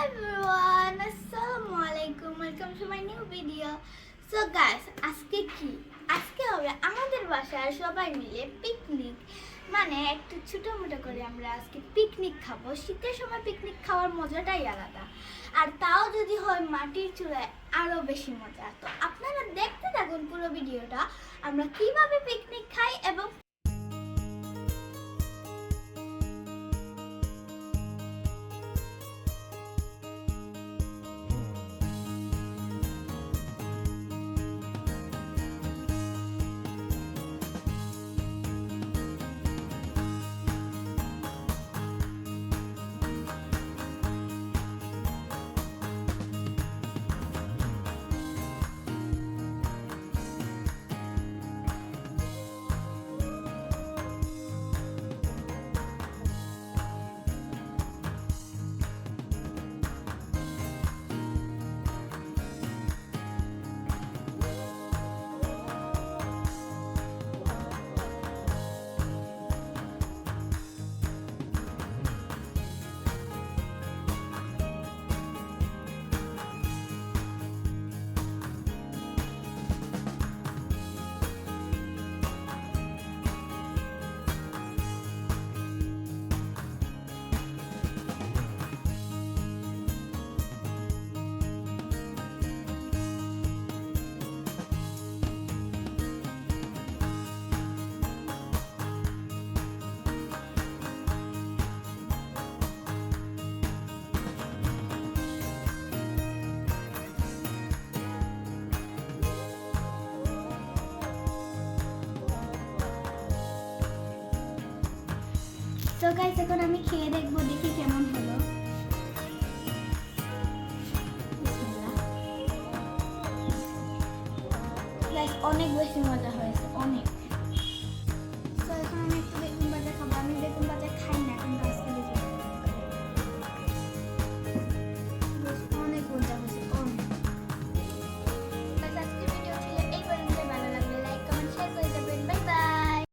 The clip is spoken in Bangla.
everyone, Assalamualaikum. Welcome to my new video. So guys, আজকে হবে আমাদের বাসায় সবাই মিলে পিকনিক। মানে একটু ছোটমোটো করে আমরা আজকে পিকনিক খাবো। শীতের সময় পিকনিক খাওয়ার মজাটাই আলাদা, আর তাও যদি হয় মাটির চুলায় আরো বেশি মজা। তো আপনারা দেখতে থাকুন পুরো ভিডিওটা, আমরা কিভাবে পিকনিক খাই এবং তো গাইস এখন আমি খেয়ে দেখবো, দেখি কেমন হলো। গাইস অনেক বেশি মজা হয়েছে, অনেক।